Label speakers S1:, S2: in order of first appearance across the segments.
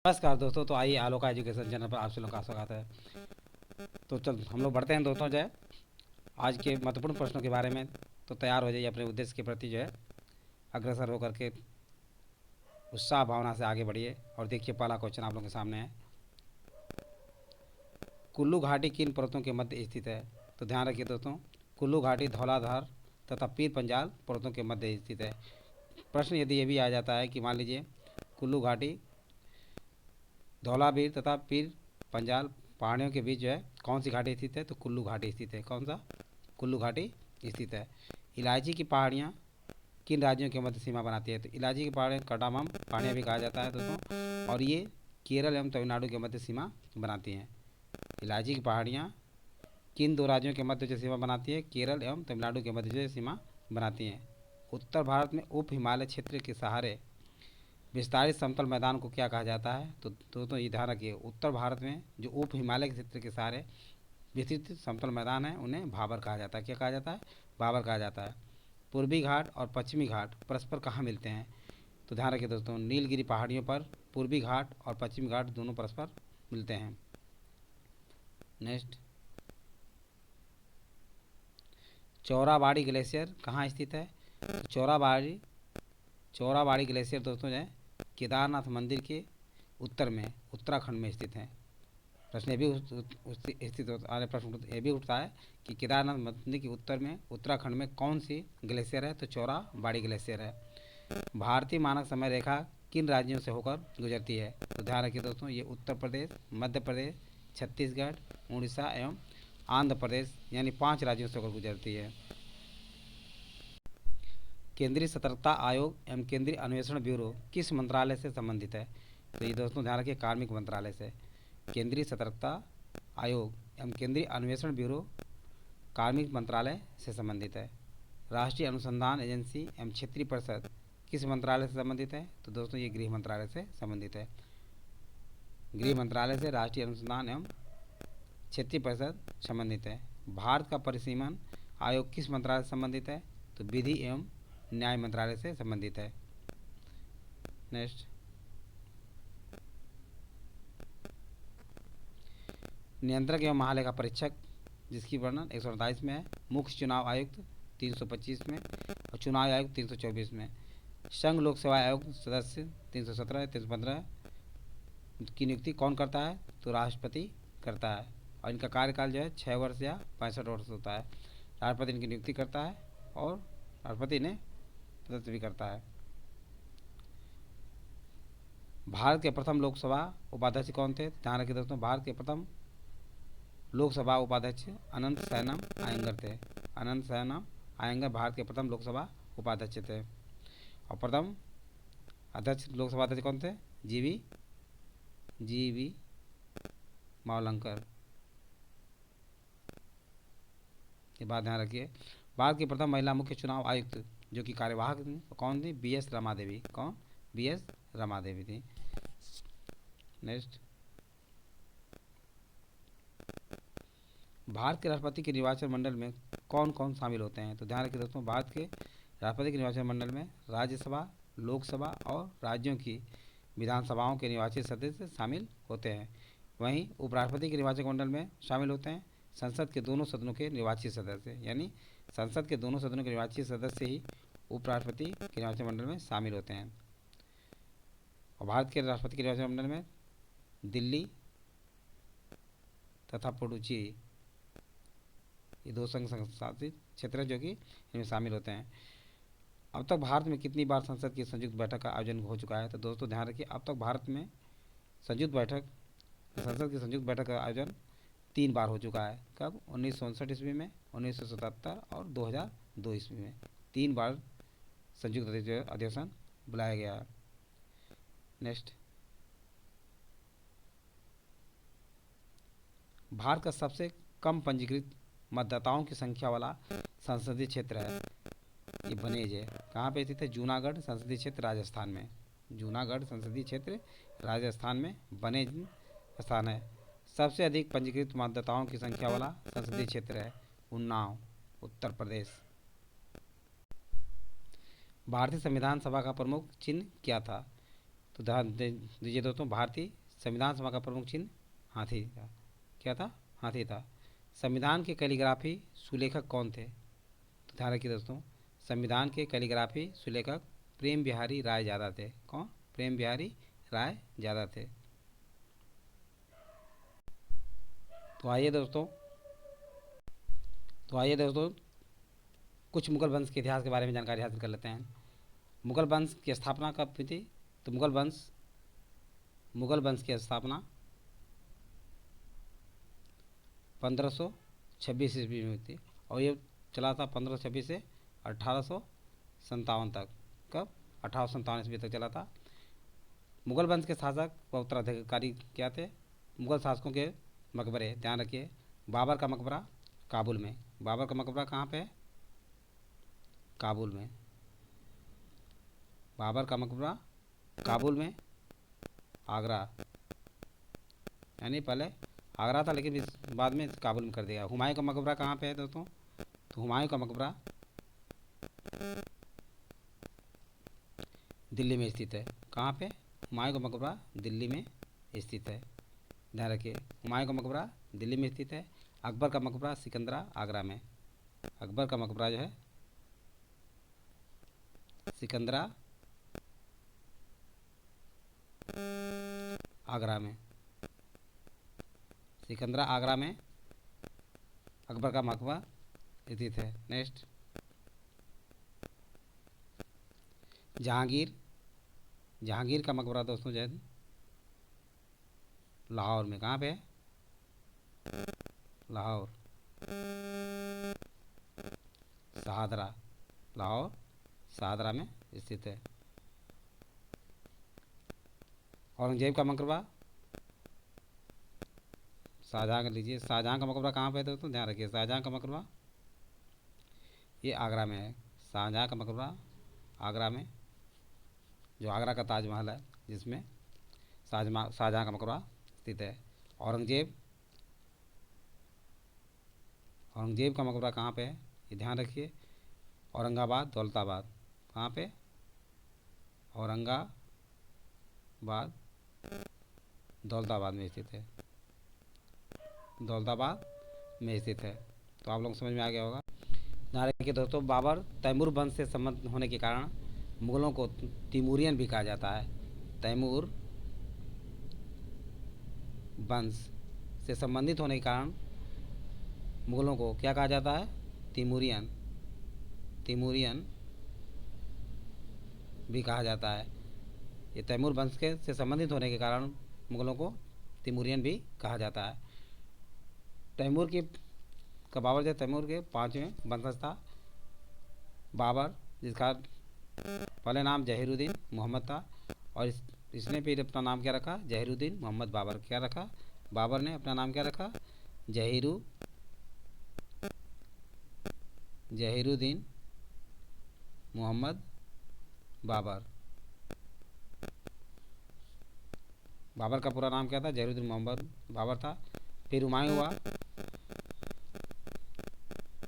S1: नमस्कार दोस्तों। तो आइए आलोका एजुकेशन चैनल पर आप सभी लोगों का स्वागत है। तो चल हम लोग बढ़ते हैं दोस्तों, जो है आज के महत्वपूर्ण प्रश्नों के बारे में। तो तैयार हो जाइए, अपने उद्देश्य के प्रति जो है अग्रसर होकर के उत्साह भावना से आगे बढ़िए। और देखिए, पहला क्वेश्चन आप लोगों के सामने है। कुल्लू घाटी किन पर्वतों के मध्य स्थित है? तो ध्यान रखिए दोस्तों, कुल्लू घाटी धौलाधार तथा पीर पंजाल पर्वतों के मध्य स्थित है। प्रश्न यदि ये भी आ जाता है कि मान लीजिए कुल्लू घाटी धौलावीर तथा पीर पंजाल पहाड़ियों के बीच जो है कौन सी घाटी स्थित है? तो कुल्लू घाटी स्थित है। कौन सा? कुल्लू घाटी स्थित है। इलायची की पहाड़ियाँ किन राज्यों के मध्य सीमा बनाती है? तो इलायची की पहाड़ियाँ कटामम पहाड़ियाँ भी कहा जाता है दोस्तों, और ये केरल एवं तमिलनाडु के मध्य सीमा बनाती हैं। इलायची की पहाड़ियाँ किन दो राज्यों के मध्य जो सीमा बनाती है? केरल एवं तमिलनाडु के मध्य जो सीमा बनाती हैं। उत्तर भारत में उप हिमालय क्षेत्र के सहारे विस्तारित समतल मैदान को क्या कहा जाता है? तो दोस्तों ये ध्यान रखिए, उत्तर भारत में जो उप हिमालय के क्षेत्र के सहारे विस्तृत समतल मैदान है उन्हें भाबर कहा जाता है। क्या कहा जाता है? भाबर कहा जाता है। पूर्वी घाट और पश्चिमी घाट परस्पर कहाँ मिलते हैं? तो ध्यान रखिए दोस्तों, नीलगिरी पहाड़ियों पर पूर्वी घाट और पश्चिमी घाट दोनों परस्पर मिलते हैं। नेक्स्ट, चौराबाड़ी ग्लेशियर कहाँ स्थित है? तो चौराबाड़ी ग्लेशियर दोस्तों जो है केदारनाथ मंदिर के उत्तर में उत्तराखंड में स्थित है। प्रश्न ये भी स्थित होता है, प्रश्न ये भी उठता है कि केदारनाथ मंदिर के उत्तर में उत्तराखंड में कौन सी ग्लेशियर है? तो चौराबाड़ी ग्लेशियर है। भारतीय मानक समय रेखा किन राज्यों से होकर गुजरती है? तो ध्यान रखिए दोस्तों, ये उत्तर प्रदेश, मध्य प्रदेश, छत्तीसगढ़, उड़ीसा एवं आंध्र प्रदेश यानी 5 राज्यों से होकर गुजरती है। केंद्रीय सतर्कता आयोग एवं केंद्रीय अन्वेषण ब्यूरो किस मंत्रालय से संबंधित है? तो ये दोस्तों ध्यान रखिए, कार्मिक मंत्रालय से। केंद्रीय सतर्कता आयोग एवं केंद्रीय अन्वेषण ब्यूरो कार्मिक मंत्रालय से संबंधित है। राष्ट्रीय अनुसंधान एजेंसी एवं क्षेत्रीय परिषद किस मंत्रालय से संबंधित है? तो दोस्तों ये गृह मंत्रालय से संबंधित है। गृह मंत्रालय से राष्ट्रीय अनुसंधान एवं क्षेत्रीय परिषद संबंधित है। भारत का परिसीमन आयोग किस मंत्रालय से संबंधित है? तो विधि एवं न्याय मंत्रालय से संबंधित है। नेक्स्ट, नियंत्रक एवं महालेखा परीक्षक जिसकी वर्णन 148 में है। मुख्य चुनाव आयुक्त 325 में और चुनाव आयुक्त 324 में। संघ लोक सेवा आयोग सदस्य 317 315 की नियुक्ति कौन करता है? तो राष्ट्रपति करता है, और इनका कार्यकाल जो है 6 वर्ष या 65 वर्ष होता है। राष्ट्रपति इनकी नियुक्ति करता है और राष्ट्रपति इन्हें पदस्थ भी करता है। भारत के प्रथम लोकसभा उपाध्यक्ष कौन थे? ध्यान रखिए दोस्तों, भारत के प्रथम लोकसभा उपाध्यक्ष अनंत सैनम आयंगर थे। अनंत सैनम आयंगर भारत के प्रथम लोकसभा उपाध्यक्ष थे। और प्रथम अध्यक्ष लोकसभा अध्यक्ष कौन थे? जी वी मावलंकर। ये बात ध्यान रखिए। भारत की प्रथम महिला मुख्य चुनाव आयुक्त जो कि कार्यवाहक कौन थी? B S Rama Devi. कौन? बी एस रमा देवी थी। नेक्स्ट, भारत के राष्ट्रपति के निर्वाचन मंडल में कौन कौन शामिल होते हैं? तो ध्यान रखिए दोस्तों, भारत के राष्ट्रपति के निर्वाचन मंडल में राज्यसभा, लोकसभा और राज्यों की विधानसभाओं के निर्वाचित सदस्य शामिल होते हैं। वहीं उपराष्ट्रपति के निर्वाचक मंडल में शामिल होते हैं संसद के दोनों सदनों के निर्वाचित सदस्य, यानी संसद के दोनों सदनों के निर्वाचित सदस्य ही उपराष्ट्रपति के निर्वाचन मंडल में शामिल होते हैं। और भारत के राष्ट्रपति के निर्वाचन मंडल में दिल्ली तथा पुडुचेरी ये 2 संघ शासित क्षेत्र हैं जो कि इनमें शामिल होते हैं। अब तक भारत में कितनी बार संसद की संयुक्त बैठक का आयोजन हो चुका है? तो दोस्तों ध्यान रखिए, अब तक भारत में संसद की संयुक्त बैठक का आयोजन 3 बार हो चुका है। कब? 1959 ईस्वी में, 1977 और 2002 ईस्वी में 3 बार संयुक्त अधिवेशन बुलाया गया है। नेक्स्ट, भारत का सबसे कम पंजीकृत मतदाताओं की संख्या वाला संसदीय क्षेत्र है, ये बनेज है। कहाँ पे स्थित है? जूनागढ़ संसदीय क्षेत्र राजस्थान में। जूनागढ़ संसदीय क्षेत्र राजस्थान में बनेज स्थान है। सबसे अधिक पंजीकृत मतदाताओं की संख्या वाला संसदीय क्षेत्र है उन्नाव, उत्तर प्रदेश। भारतीय संविधान सभा का प्रमुख चिन्ह क्या था? तो ध्यान दीजिए दोस्तों, भारतीय संविधान सभा का प्रमुख चिन्ह हाथी था। क्या था? हाथी था। संविधान के कैलीग्राफी सुलेखक कौन थे? तो ध्यान रखिए दोस्तों, संविधान के कैलीग्राफी सुलेखक प्रेम बिहारी राय ज़्यादा थे। कौन? प्रेम बिहारी राय ज़्यादा थे। तो आइए दोस्तों, कुछ मुगल वंश के इतिहास के बारे में जानकारी हासिल कर लेते हैं। मुगल वंश की स्थापना कब हुई थी? तो मुगल वंश की स्थापना 1526 ईस्वी में हुई थी और ये चला था 1526 से 1857 तक। कब? 1857 ईस्वी तक चला था। मुगल वंश के शासक व उत्तराधिकारी क्या थे? मुगल शासकों के मकबरे, ध्यान रखिए, बाबर का मकबरा काबुल में। बाबर का मकबरा कहाँ पे है? काबुल में। बाबर का मकबरा काबुल में, आगरा, यानी पहले आगरा था लेकिन बाद में काबुल में कर दिया। हुमायूं का मकबरा कहाँ पे है दोस्तों? तो हुमायूं का मकबरा दिल्ली में स्थित है। कहाँ पे? हुमायूं का मकबरा दिल्ली में स्थित है। ध्यान रखिए, हुमायूं का मकबरा दिल्ली में स्थित है। अकबर का मकबरा सिकंदरा आगरा में। अकबर का मकबरा जो है सिकंदरा आगरा में। सिकंदरा आगरा में अकबर का मकबरा स्थित है। नेक्स्ट, जहांगीर का मकबरा दोस्तों जो है लाहौर में। कहाँ पे है? लाहौर, शाहदरा, लाहौर शाहदरा में स्थित है। औरंगजेब का मकबरा शाहजहाँ का लीजिए, शाहजहाँ का मकबरा कहाँ पे है दोस्तों? ध्यान रखिए, शाहजहाँ का मकबरा ये आगरा में है। शाहजहाँ का मकबरा आगरा में, जो आगरा का ताजमहल है जिसमें शाहजहाँ का मकबरा स्थित है। औरंगजेब का मकबरा कहाँ पे है? ये ध्यान रखिए, औरंगाबाद दौलताबाद। कहाँ पे? औरंगाबाद दौलताबाद में स्थित है। दौलताबाद में स्थित है। तो आप लोग समझ में आ गया होगा। ध्यान रखिए दोस्तों, बाबर तैमूर वंश से संबंध होने के कारण मुगलों को तिमूरियन भी कहा जाता है। तैमूर वंश से संबंधित होने के कारण मुगलों को क्या कहा जाता है? तिमूरियन भी कहा जाता है। ये तैमूर वंश के से संबंधित होने के कारण मुगलों को तिमूरियन भी कहा जाता है। बाबर जो तैमूर के 5वें वंशज था। बाबर, जिसका पहले नाम जहीरुद्दीन मोहम्मद था और इसने फिर अपना नाम क्या रखा? जहीरुद्दीन मोहम्मद बाबर। क्या रखा? बाबर ने अपना नाम क्या रखा? जहीरुद्दीन मोहम्मद बाबर। बाबर का पूरा नाम क्या था? जहीरुद्दीन मोहम्मद बाबर था। फिर हुमायूं हुआ।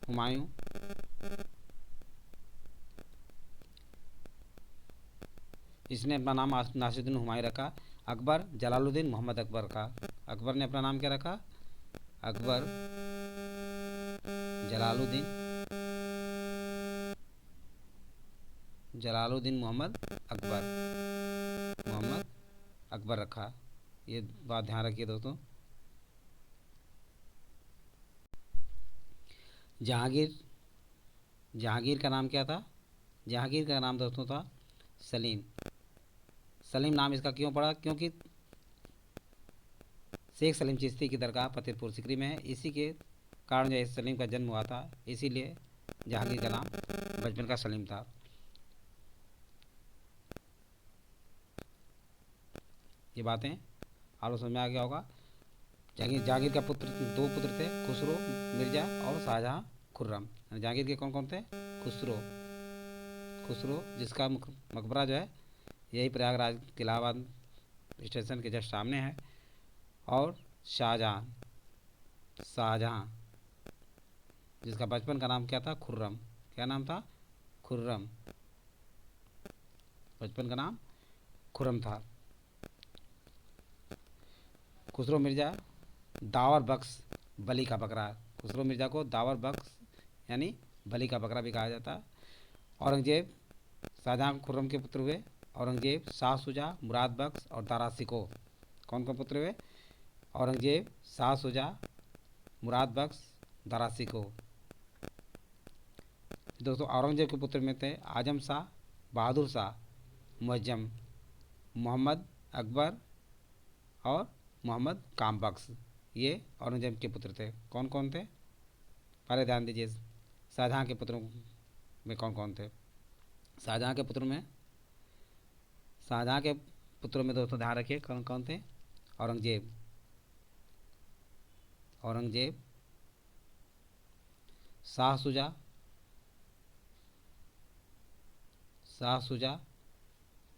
S1: हुमायूं इसने अपना नाम नासिरुद्दीन हुमायूं रखा। अकबर जलालुद्दीन मोहम्मद अकबर का। अकबर ने अपना नाम क्या रखा? अकबर जलालुद्दीन मोहम्मद अकबर रखा। ये बात ध्यान रखिए दोस्तों। जहांगीर का नाम क्या था? जहांगीर का नाम दोस्तों था सलीम। सलीम नाम इसका क्यों पड़ा? क्योंकि शेख सलीम चिश्ती की दरगाह फतेहपुर सिकरी में है। इसी के कारण जो सलीम का जन्म हुआ था, इसीलिए जहांगीर का नाम बचपन का सलीम था। ये बातें आप लोग समझ में आ गया होगा। जहांगीर का दो पुत्र थे, खुसरो मिर्जा और शाहजहाँ खुर्रम। जहांगीर के कौन कौन थे? खुसरो जिसका मकबरा जो है यही प्रयागराज के इलाहाबाद स्टेशन के जस्ट सामने है। और शाहजहाँ जिसका बचपन का नाम क्या था? खुर्रम। क्या नाम था? खुर्रम। बचपन का नाम खुर्रम था। खुसरो मिर्ज़ा दावर बख्श बली का बकरा। खुसरो मिर्ज़ा को दावर बख्श यानी बली का बकरा भी कहा जाता। औरंगजेब शाहजहाँ खुर्रम के पुत्र हुए। औरंगजेब शाह शुजा, मुराद बख्श और दारा शिकोह कौन कौन पुत्र हुए? औरंगजेब, शाह शुजा, मुराद बख्श, दारा शिकोह। दोस्तों औरंगजेब के पुत्र में थे आजम शाह, बहादुर शाह, मुअज्जम, मोहम्मद अकबर और मोहम्मद काम बख्श। ये औरंगजेब के पुत्र थे। कौन कौन थे? पहले ध्यान दीजिए शाहजहाँ के पुत्रों में कौन कौन थे। शाहजहाँ के पुत्रों में दोस्तों ध्यान रखिए कौन कौन थे। औरंगजेब, शाह शुजा,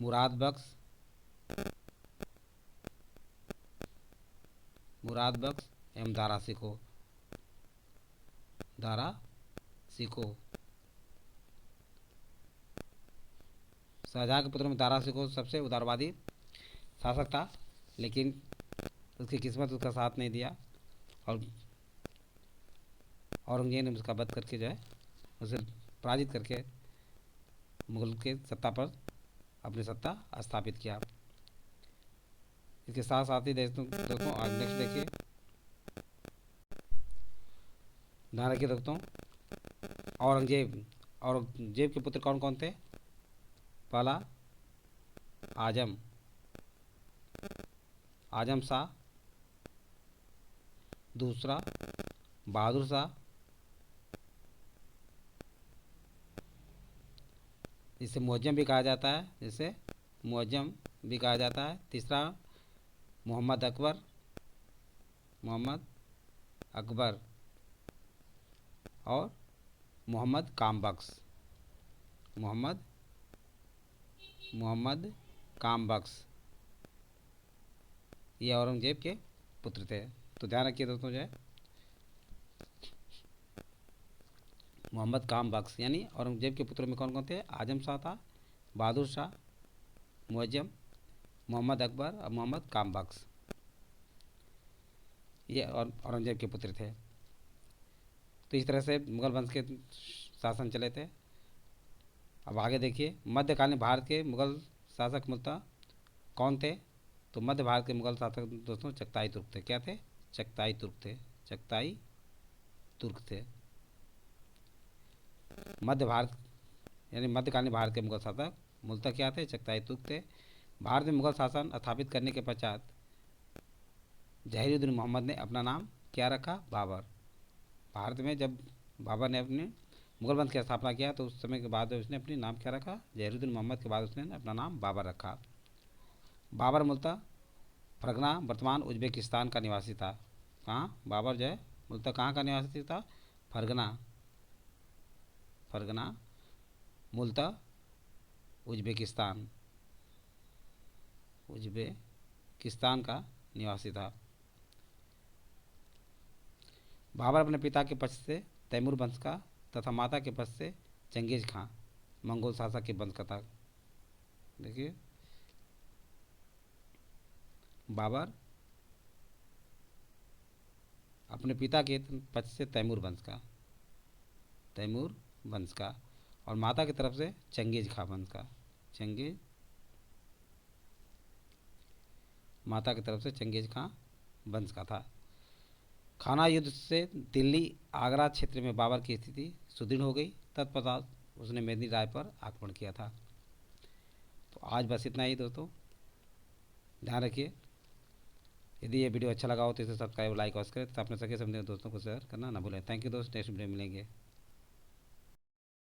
S1: मुराद बख्श एवं दारा शिकोह। शाहजहाँ के पुत्रों में दारा शिकोह सबसे उदारवादी शासक था, लेकिन उसकी किस्मत उसका साथ नहीं दिया और औरंगजेब ने उसका वध करके जो है उसे पराजित करके मुगल के सत्ता पर अपनी सत्ता स्थापित किया। इसके साथ साथ ही दोस्तों आज नेक्स्ट देखिए, ध्यान रखिए दोस्तों। औरंगजेब के पुत्र कौन कौन थे? पहला आजम शाह, दूसरा बहादुर शाह, जिसे मुअज्जम भी कहा जाता है, तीसरा मोहम्मद अकबर और मोहम्मद काम बख्श। ये औरंगजेब के पुत्र थे। तो ध्यान रखिए दोस्तों जो है मोहम्मद काम बख्श यानी औरंगजेब के पुत्रों में कौन कौन थे? आजम शाह था, बहादुर शाह, मुअज्जम, मोहम्मद अकबर और मोहम्मद काम बख्श। ये औरंगजेब के पुत्र थे। तो इस तरह से मुगल वंश के शासन चले थे। अब आगे देखिए, मध्यकालीन भारत के मुगल शासक मूलतः कौन थे? तो मध्य भारत के मुगल शासक दोस्तों चगताई तुर्क थे। क्या थे? चगताई तुर्क थे। मध्यकालीन भारत के मुगल शासक मूलतः क्या थे? चगताई तुर्क थे। भारत में मुगल शासन स्थापित करने के पश्चात जहीरुद्दीन मोहम्मद ने अपना नाम क्या रखा? बाबर। भारत में जब बाबर ने अपने मुगल वंश की स्थापना किया तो उस समय के बाद उसने अपनी नाम क्या रखा? जहीरुद्दीन मोहम्मद के बाद उसने अपना नाम बाबर रखा। बाबर मूलतः फरगना वर्तमान उज्बेकिस्तान का निवासी था। कहाँ? बाबर जो है मूलतः कहाँ का निवासी था? फरगना मूलतः उज्बेकिस्तान का निवासी था। बाबर अपने पिता के पक्ष से तैमूर वंश का तथा माता के पक्ष से चंगेज खां मंगोल शासक के वंश का था। देखिए बाबर अपने पिता के पक्ष से तैमूर वंश का और माता की तरफ से चंगेज खां वंश का। माता की तरफ से चंगेज खां वंश का था। खाना युद्ध से दिल्ली आगरा क्षेत्र में बाबर की स्थिति सुदृढ़ हो गई। तत्पश्चात उसने मेदिनी राय पर आक्रमण किया था। तो आज बस इतना ही दोस्तों, ध्यान रखिए। यदि ये वीडियो अच्छा लगा हो तो इसे सब्सक्राइब, लाइक और करें तथा अपने सगे समझे दोस्तों को शेयर करना ना भूलें। थैंक यू दोस्त, नेक्स्ट वीडियो मिलेंगे।